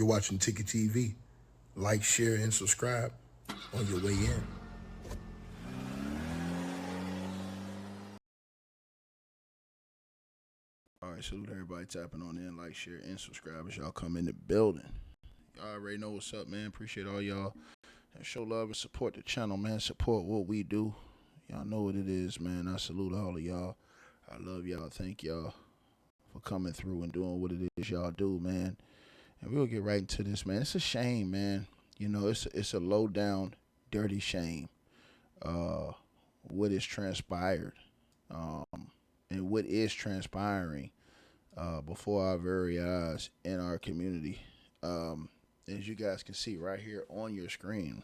You're watching Ticket TV. Like, share, and subscribe on your way in. All right, salute everybody tapping on in, like, share, and subscribe as y'all come in the building. Y'all already know what's up, man. Appreciate all y'all. And show love and support the channel, man. Support what we do. Y'all know what it is, man. I salute all of y'all. I love y'all. Thank y'all for coming through and doing what it is y'all do, man. And we'll get right into this, man. It's a shame, man. You know, it's a low down, dirty shame. What is transpired, and what is transpiring before our very eyes in our community. As you guys can see right here on your screen,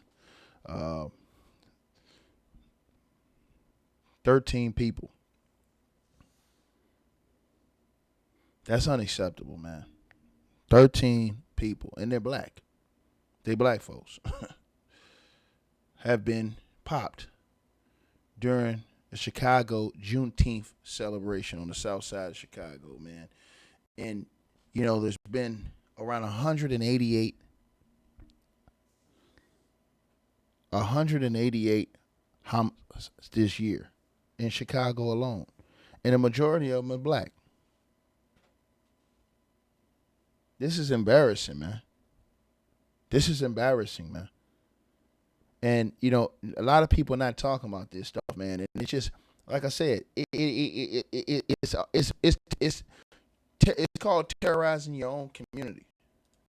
13 people. That's unacceptable, man. 13 people, and they're black. They black folks have been popped during the Chicago Juneteenth celebration on the South Side of Chicago, man. And, you know, there's been around 188 this year in Chicago alone. And the majority of them are black. This is embarrassing, man. This is embarrassing, man. And, you know, a lot of people are not talking about this stuff, man. And it's just, like I said, it's called terrorizing your own community.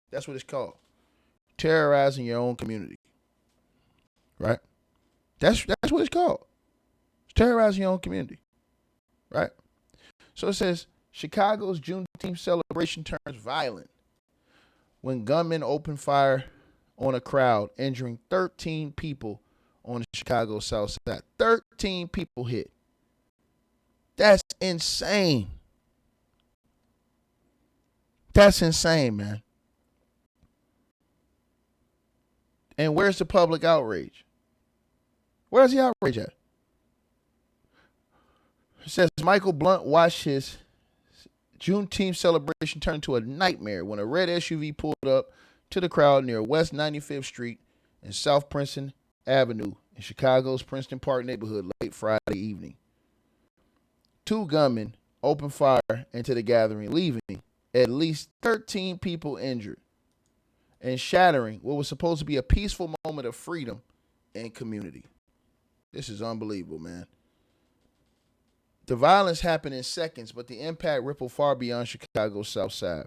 That's what it's called. Terrorizing your own community. Right? That's what it's called. It's terrorizing your own community. Right? So it says, Chicago's Juneteenth celebration turns violent when gunmen open fire on a crowd, injuring 13 people on the Chicago South Side. 13 people hit. That's insane. That's insane, man. And where's the public outrage? Where's the outrage at? It says Michael Blunt watched his Juneteenth celebration turn into a nightmare when a red SUV pulled up to the crowd near West 95th Street and South Princeton Avenue in Chicago's Princeton Park neighborhood late Friday evening. Two gunmen opened fire into the gathering, leaving at least 13 people injured and shattering what was supposed to be a peaceful moment of freedom and community. This is unbelievable, man. The violence happened in seconds, but the impact rippled far beyond Chicago's South Side.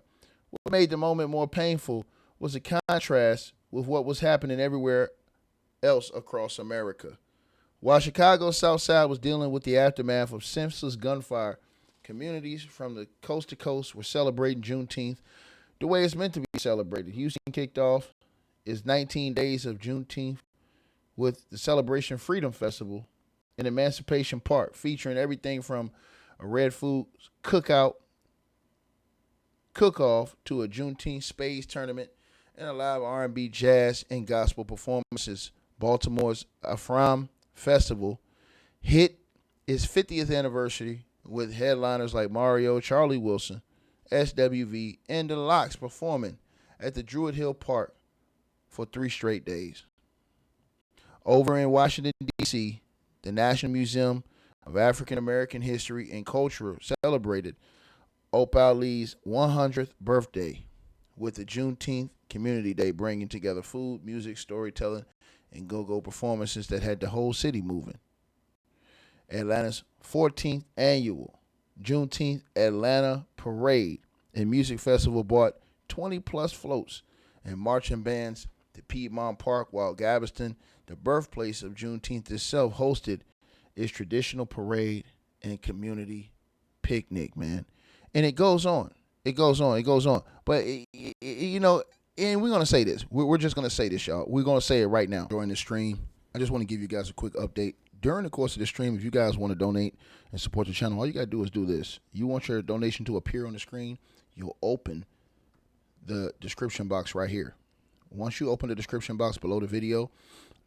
What made the moment more painful was a contrast with what was happening everywhere else across America. While Chicago's South Side was dealing with the aftermath of senseless gunfire, communities from the coast to coast were celebrating Juneteenth the way it's meant to be celebrated. Houston kicked off its 19 days of Juneteenth with the Celebration Freedom Festival in Emancipation Park, featuring everything from a red food cook-off to a Juneteenth spades tournament and a live R&B, jazz, and gospel performances. Baltimore's Afram Festival hit its 50th anniversary with headliners like Mario, Charlie Wilson, SWV, and the Lox performing at the Druid Hill Park for 3 straight days. Over in Washington, D.C., the National Museum of African American History and Culture celebrated Op Ali's 100th birthday with the Juneteenth Community Day, bringing together food, music, storytelling, and go-go performances that had the whole city moving. Atlanta's 14th annual Juneteenth Atlanta Parade and Music Festival brought 20-plus floats and marching bands to Piedmont Park, while Galveston, the birthplace of Juneteenth itself, hosted its traditional parade and community picnic, man. And it goes on. It goes on. It goes on. But, you know, and we're going to say this. We're just going to say this, y'all. We're going to say it right now during the stream. I just want to give you guys a quick update. During the course of the stream, if you guys want to donate and support the channel, all you got to do is do this. You want your donation to appear on the screen, you'll open the description box right here. Once you open the description box below the video,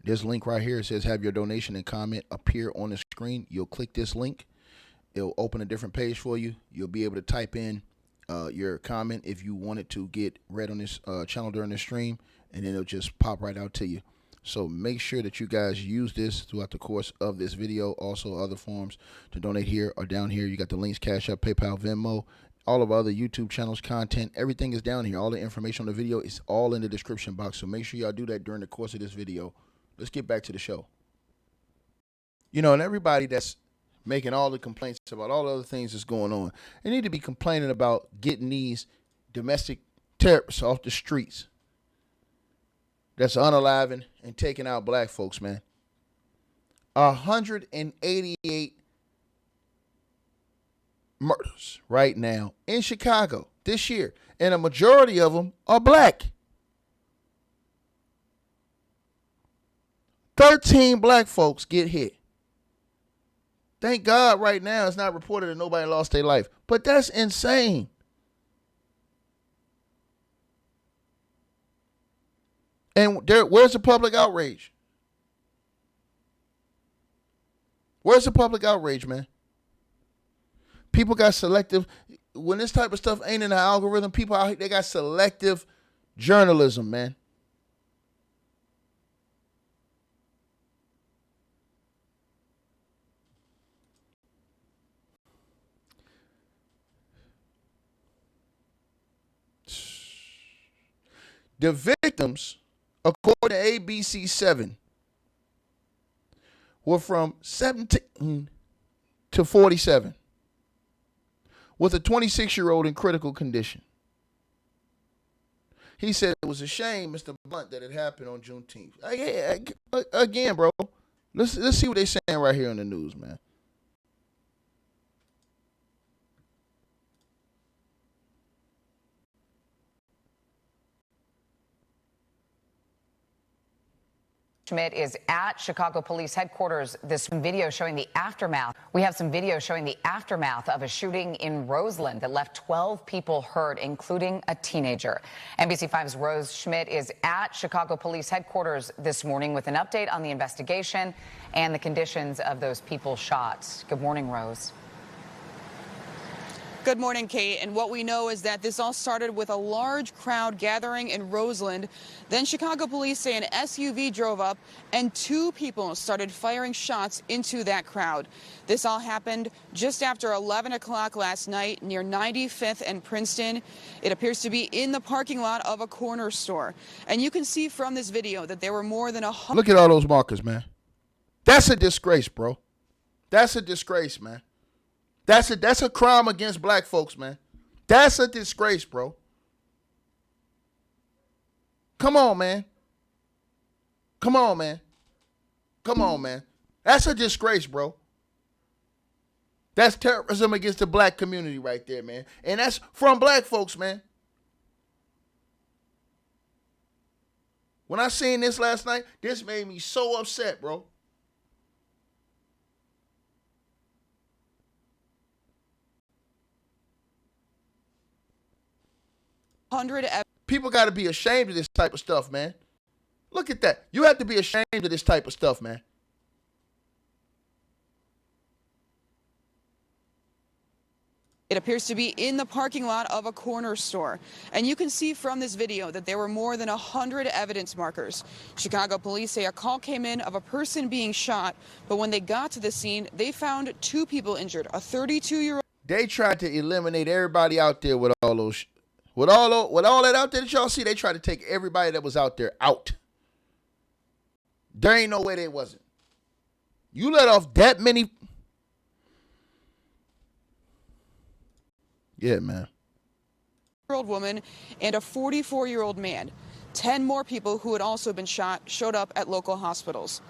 this link right here, it says have your donation and comment appear on the screen. You'll click this link. It'll open a different page for you. You'll be able to type in your comment if you wanted to get read on this channel during the stream, and then it'll just pop right out to you. So make sure that you guys use this throughout the course of this video. Also, other forms to donate here or down here. You got the links, Cash App, PayPal, Venmo, all of our other YouTube channels, content. Everything is down here. All the information on the video is all in the description box. So make sure y'all do that during the course of this video. Let's get back to the show. You know, and everybody that's making all the complaints about all the other things that's going on, they need to be complaining about getting these domestic terrorists off the streets that's unaliving and taking out black folks, man. 188 murders right now in Chicago this year, and a majority of them are black. 13 black folks get hit. Thank God right now it's not reported that nobody lost their life, but that's insane. And where's the public outrage? Where's the public outrage, man? People got selective. When this type of stuff ain't in the algorithm, people out here, they got selective journalism, man. The victims, according to ABC7, were from 17 to 47, with a 26-year-old in critical condition. He said it was a shame, Mr. Blunt, that it happened on Juneteenth. Again, bro, let's see what they're saying right here on the news, man. Sh0t is at Chicago Police Headquarters. This video showing the aftermath. We have some video showing the aftermath of a shooting in Roseland that left 12 people hurt, including a teenager. NBC5's Rose Sh0t is at Chicago Police Headquarters this morning with an update on the investigation and the conditions of those people shot. Good morning, Rose. Good morning, Kate. And what we know is that this all started with a large crowd gathering in Roseland. Then Chicago police say an SUV drove up and 2 people started firing shots into that crowd. This all happened just after 11 o'clock last night near 95th and Princeton. It appears to be in the parking lot of a corner store. And you can see from this video that there were more than 100. Look at all those markers, man. That's a disgrace, bro. That's a disgrace, man. That's a crime against black folks, man. That's a disgrace, bro. Come on, man. Come on, man. Come on, man. That's a disgrace, bro. That's terrorism against the black community right there, man. And that's from black folks, man. When I seen this last night, this made me so upset, bro. People got to be ashamed of this type of stuff, man. Look at that. You have to be ashamed of this type of stuff, man. It appears to be in the parking lot of a corner store. And you can see from this video that there were more than 100 evidence markers. Chicago police say a call came in of a person being shot, but when they got to the scene, they found 2 people injured, a 32-year-old. They tried to eliminate everybody out there with all those With all that out there that y'all see, they tried to take everybody that was out there out. There ain't no way they wasn't. You let off that many. Yeah, man. Year-old woman and a 44-year-old man. 10 more people who had also been shot showed up at local hospitals.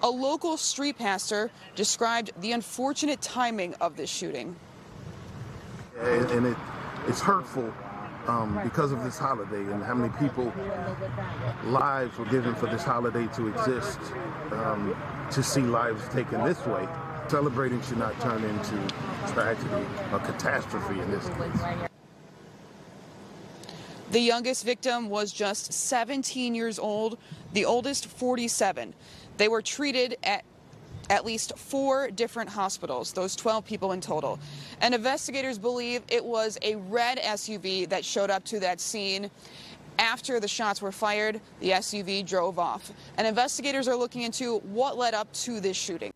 A local street pastor described the unfortunate timing of this shooting. And it's hurtful. Because of this holiday and how many people lives were given for this holiday to exist, to see lives taken this way. Celebrating should not turn into tragedy or catastrophe in this case. The youngest victim was just 17 years old, the oldest 47. They were treated at at least 4 different hospitals, those 12 people in total. And investigators believe it was a red SUV that showed up to that scene. After the shots were fired, the SUV drove off. And investigators are looking into what led up to this shooting.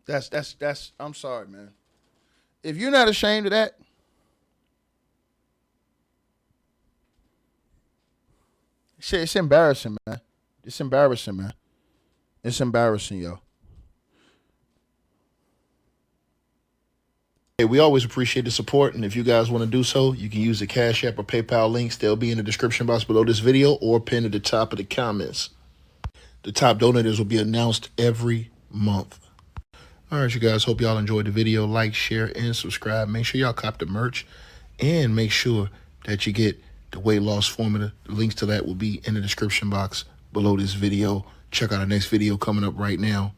That's I'm sorry, man. If you're not ashamed of that, it's embarrassing, man. It's embarrassing, man. It's embarrassing, yo. Hey, we always appreciate the support, and if you guys want to do so, you can use the Cash App or PayPal links. They'll be in the description box below this video or pinned at the top of the comments. The top donators will be announced every month. All right, you guys, hope y'all enjoyed the video. Like, share, and subscribe. Make sure y'all cop the merch, and make sure that you get the weight loss formula. The links to that will be in the description box below this video. Check out our next video coming up right now.